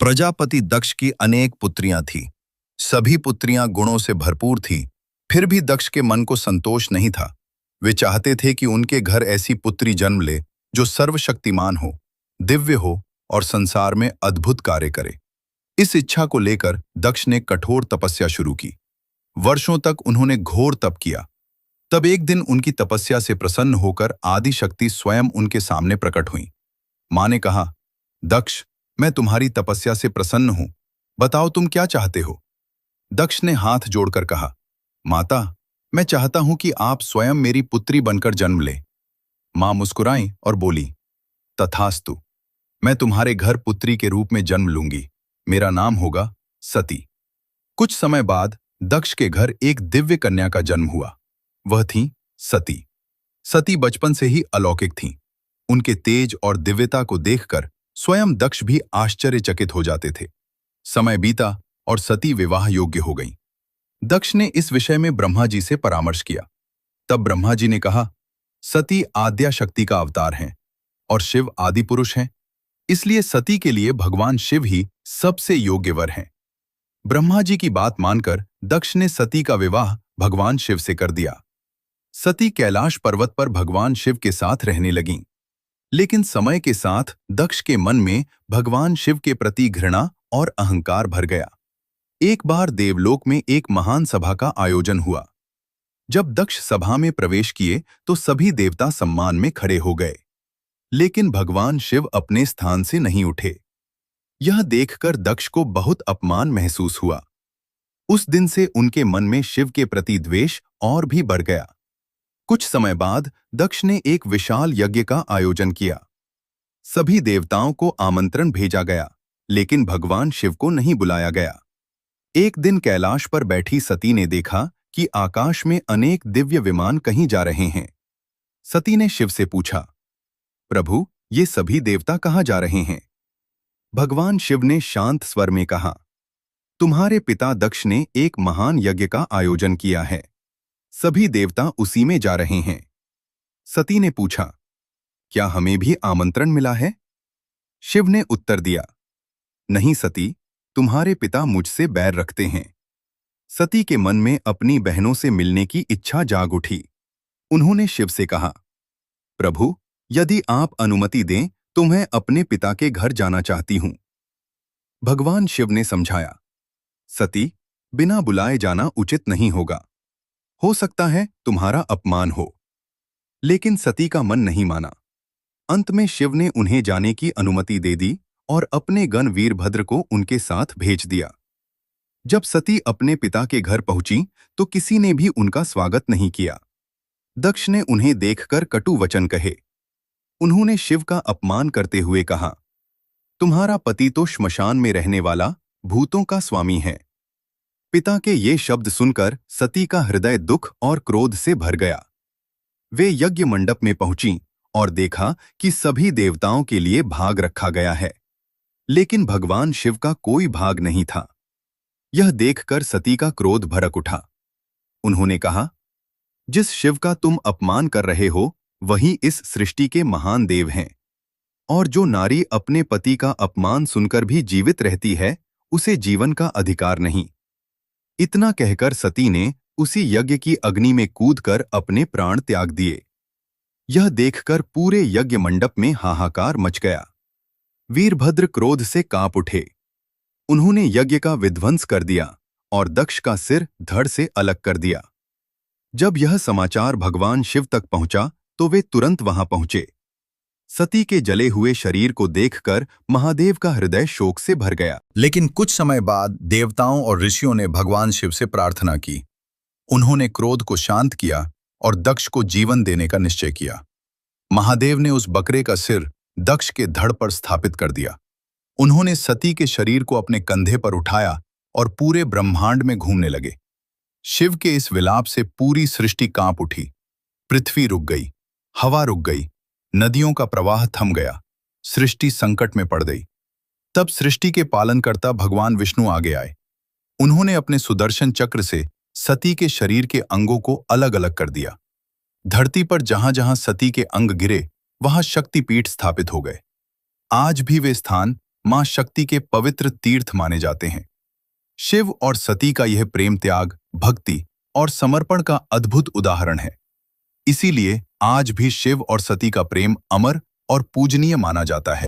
प्रजापति दक्ष की अनेक पुत्रियां थीं। सभी पुत्रियां गुणों से भरपूर थीं। फिर भी दक्ष के मन को संतोष नहीं था। वे चाहते थे कि उनके घर ऐसी पुत्री जन्म ले जो सर्वशक्तिमान हो, दिव्य हो और संसार में अद्भुत कार्य करे। इस इच्छा को लेकर दक्ष ने कठोर तपस्या शुरू की। वर्षों तक उन्होंने घोर तप किया। तब एक दिन उनकी तपस्या से प्रसन्न होकर आदि शक्ति स्वयं उनके सामने प्रकट हुई। मां ने कहा, दक्ष, मैं तुम्हारी तपस्या से प्रसन्न हूं। बताओ तुम क्या चाहते हो? दक्ष ने हाथ जोड़कर कहा, माता, मैं चाहता हूं कि आप स्वयं मेरी पुत्री बनकर जन्म ले। मां मुस्कुराई और बोली, तथास्तु, मैं तुम्हारे घर पुत्री के रूप में जन्म लूंगी। मेरा नाम होगा सती। कुछ समय बाद दक्ष के घर एक दिव्य कन्या का जन्म हुआ। वह थी सती। सती बचपन से ही अलौकिक थीं। उनके तेज और दिव्यता को देखकर स्वयं दक्ष भी आश्चर्यचकित हो जाते थे। समय बीता और सती विवाह योग्य हो गई। दक्ष ने इस विषय में ब्रह्मा जी से परामर्श किया। तब ब्रह्मा जी ने कहा, सती आद्या शक्ति का अवतार हैं और शिव आदि पुरुष हैं, इसलिए सती के लिए भगवान शिव ही सबसे योग्य वर हैं। ब्रह्मा जी की बात मानकर दक्ष ने सती का विवाह भगवान शिव से कर दिया। सती कैलाश पर्वत पर भगवान शिव के साथ रहने लगीं। लेकिन समय के साथ दक्ष के मन में भगवान शिव के प्रति घृणा और अहंकार भर गया। एक बार देवलोक में एक महान सभा का आयोजन हुआ। जब दक्ष सभा में प्रवेश किए तो सभी देवता सम्मान में खड़े हो गए, लेकिन भगवान शिव अपने स्थान से नहीं उठे। यह देखकर दक्ष को बहुत अपमान महसूस हुआ। उस दिन से उनके मन में शिव के प्रति द्वेष और भी बढ़ गया। कुछ समय बाद दक्ष ने एक विशाल यज्ञ का आयोजन किया। सभी देवताओं को आमंत्रण भेजा गया, लेकिन भगवान शिव को नहीं बुलाया गया। एक दिन कैलाश पर बैठी सती ने देखा कि आकाश में अनेक दिव्य विमान कहीं जा रहे हैं। सती ने शिव से पूछा, प्रभु, ये सभी देवता कहाँ जा रहे हैं? भगवान शिव ने शांत स्वर में कहा, तुम्हारे पिता दक्ष ने एक महान यज्ञ का आयोजन किया है। सभी देवता उसी में जा रहे हैं। सती ने पूछा, क्या हमें भी आमंत्रण मिला है? शिव ने उत्तर दिया, नहीं सती, तुम्हारे पिता मुझसे बैर रखते हैं। सती के मन में अपनी बहनों से मिलने की इच्छा जाग उठी। उन्होंने शिव से कहा, प्रभु, यदि आप अनुमति दें तो मैं अपने पिता के घर जाना चाहती हूं। भगवान शिव ने समझाया, सती, बिना बुलाए जाना उचित नहीं होगा। हो सकता है तुम्हारा अपमान हो। लेकिन सती का मन नहीं माना। अंत में शिव ने उन्हें जाने की अनुमति दे दी और अपने गण वीरभद्र को उनके साथ भेज दिया। जब सती अपने पिता के घर पहुंची तो किसी ने भी उनका स्वागत नहीं किया। दक्ष ने उन्हें देखकर कटु वचन कहे। उन्होंने शिव का अपमान करते हुए कहा, तुम्हारा पति तो श्मशान में रहने वाला भूतों का स्वामी है। पिता के ये शब्द सुनकर सती का हृदय दुख और क्रोध से भर गया। वे यज्ञ मंडप में पहुंची और देखा कि सभी देवताओं के लिए भाग रखा गया है, लेकिन भगवान शिव का कोई भाग नहीं था। यह देखकर सती का क्रोध भड़क उठा। उन्होंने कहा, जिस शिव का तुम अपमान कर रहे हो वही इस सृष्टि के महान देव हैं, और जो नारी अपने पति का अपमान सुनकर भी जीवित रहती है उसे जीवन का अधिकार नहीं। इतना कहकर सती ने उसी यज्ञ की अग्नि में कूदकर अपने प्राण त्याग दिए। यह देखकर पूरे यज्ञ मंडप में हाहाकार मच गया। वीरभद्र क्रोध से कांप उठे। उन्होंने यज्ञ का विध्वंस कर दिया और दक्ष का सिर धड़ से अलग कर दिया। जब यह समाचार भगवान शिव तक पहुंचा तो वे तुरंत वहां पहुंचे। सती के जले हुए शरीर को देखकर महादेव का हृदय शोक से भर गया। लेकिन कुछ समय बाद देवताओं और ऋषियों ने भगवान शिव से प्रार्थना की। उन्होंने क्रोध को शांत किया और दक्ष को जीवन देने का निश्चय किया। महादेव ने उस बकरे का सिर दक्ष के धड़ पर स्थापित कर दिया। उन्होंने सती के शरीर को अपने कंधे पर उठाया और पूरे ब्रह्मांड में घूमने लगे। शिव के इस विलाप से पूरी सृष्टि कांप उठी। पृथ्वी रुक गई, हवा रुक गई, नदियों का प्रवाह थम गया, सृष्टि संकट में पड़ गई। तब सृष्टि के पालनकर्ता भगवान विष्णु आगे आए। उन्होंने अपने सुदर्शन चक्र से सती के शरीर के अंगों को अलग अलग कर दिया। धरती पर जहां जहां सती के अंग गिरे वहां शक्तिपीठ स्थापित हो गए। आज भी वे स्थान मां शक्ति के पवित्र तीर्थ माने जाते हैं। शिव और सती का यह प्रेम त्याग, भक्ति और समर्पण का अद्भुत उदाहरण है। इसीलिए आज भी शिव और सती का प्रेम अमर और पूजनीय माना जाता है।